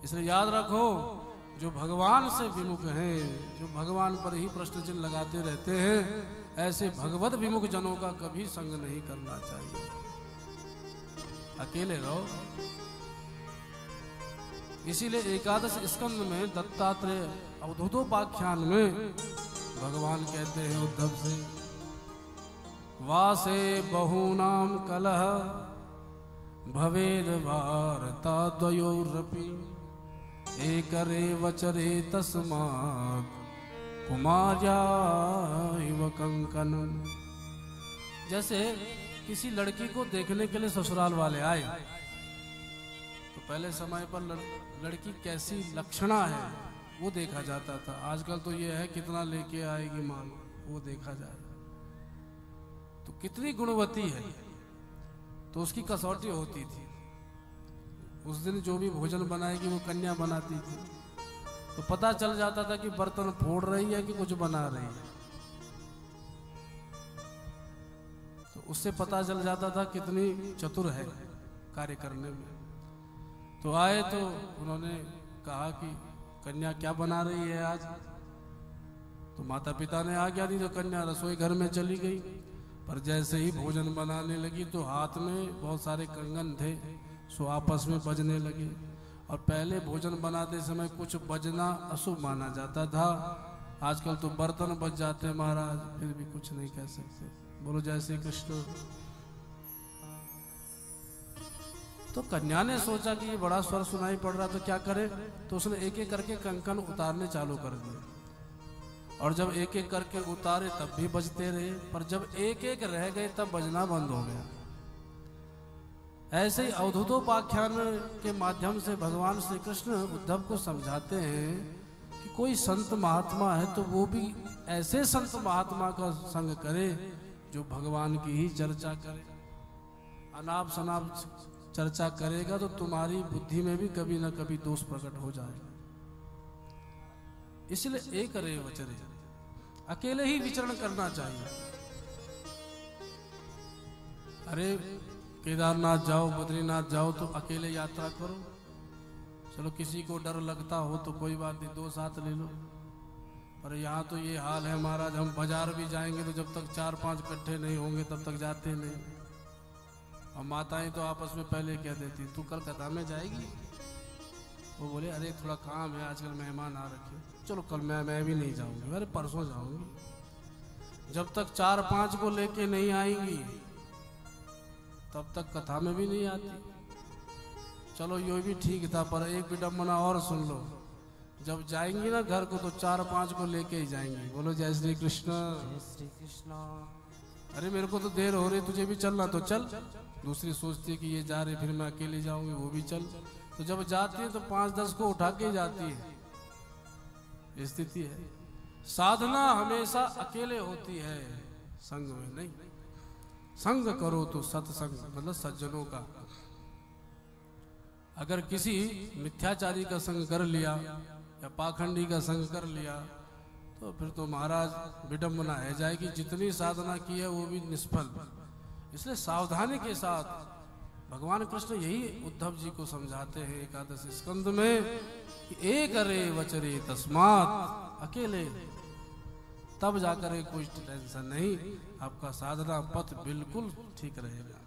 इसलिए याद रखो, जो भगवान से विमुख हैं, जो भगवान पर ही प्रश्न चिन्ह लगाते रहते हैं, ऐसे भगवत विमुख जनों का कभी संग नहीं करना चाहिए। अकेले रहो। इसीलिए एकादश स्कंद में दत्तात्रेय अवधूतोपाख्यान में भगवान कहते हैं उद्धव से, वासे बहूनाम कलह भवेद भारताद्वयोरपि एकरे वचरे तस्मात् कुमार्याइव कंकन। जैसे किसी लड़की को देखने के लिए ससुराल वाले आए तो पहले समय पर लड़की कैसी लक्षणा है वो देखा जाता था। आजकल तो ये है कितना लेके आएगी माल, वो देखा जाए तो कितनी गुणवती है, तो उसकी कसौटी होती थी। उस दिन जो भी भोजन बनाएगी वो कन्या बनाती थी, तो पता चल जाता था कि बर्तन फोड़ रही है कि कुछ बना रही है। तो उससे पता चल जाता था कितनी चतुर है कार्य करने में। तो आए तो उन्होंने कहा कि कन्या क्या बना रही है आज। तो माता पिता ने आज्ञा दी, तो कन्या रसोई घर में चली गई। पर जैसे ही भोजन बनाने लगी तो हाथ में बहुत सारे कंगन थे, सो आपस में बजने लगे। और पहले भोजन बनाते समय कुछ बजना अशुभ माना जाता था, आजकल तो बर्तन बज जाते महाराज, फिर भी कुछ नहीं कह सकते। बोलो जय श्री कृष्ण। तो कन्या ने सोचा कि ये बड़ा स्वर सुनाई पड़ रहा तो क्या करे, तो उसने एक एक करके कंकन उतारने चालू कर दिए। और जब एक एक करके उतारे तब भी बजते रहे, पर जब एक एक रह गए तब बजना बंद हो गया। ऐसे ही अवधूतोपाख्यान के माध्यम से भगवान श्री कृष्ण उद्धव को समझाते हैं कि कोई संत महात्मा है तो वो भी ऐसे संत महात्मा का संग करे जो भगवान की ही चर्चा करे। अनाप शनाप चर्चा करेगा तो तुम्हारी बुद्धि में भी कभी ना कभी दोष प्रकट हो जाएगा। इसलिए एक रे वचरे, अकेले ही विचरण करना चाहिए। अरे केदारनाथ जाओ, बद्रीनाथ जाओ तो अकेले यात्रा करो। चलो किसी को डर लगता हो तो कोई बात नहीं, दो साथ ले लो। पर यहाँ तो ये हाल है महाराज, हम बाजार भी जाएंगे तो जब तक 4-5 इकट्ठे नहीं होंगे तब तक जाते नहीं। और माताएं तो आपस में पहले कह देती, तू कलकत्ता में जाएगी। वो बोले अरे थोड़ा काम है, आजकल मेहमान आ रखे, चलो कल मैं भी नहीं जाऊंगी, अरे परसों जाऊंगी। जब तक 4-5 को लेके नहीं आएंगी तब तक कथा में भी नहीं आती। चलो ये भी ठीक था, पर एक विडंबना और सुन लो, जब जाएंगी ना घर को तो 4-5 को लेके ही जाएंगी। बोलो जय श्री कृष्ण। जय श्री कृष्ण। अरे मेरे को तो देर हो रही, तुझे भी चलना तो चल। दूसरी सोचती है कि ये जा रहे फिर मैं अकेली जाऊंगी, वो भी चल। तो जब जाती है तो 5-10 को उठा के जाती है, स्थिति है। साधना हमेशा अकेले होती है, संग में नहीं। संग करो तो सत्संग, मतलब सज्जनों का। अगर किसी मिथ्याचारी का संग कर लिया या पाखंडी का संग कर लिया तो फिर तो महाराज विडंबना है जाएगी, जितनी साधना की है वो भी निष्फल। इसलिए सावधानी के साथ भगवान कृष्ण यही उद्धव जी को समझाते हैं एकादश स्कंद में कि एक रे वचरे तस्मात्, अकेले तब जाकर कोई टेंशन नहीं, आपका साधना पथ बिल्कुल ठीक रहेगा।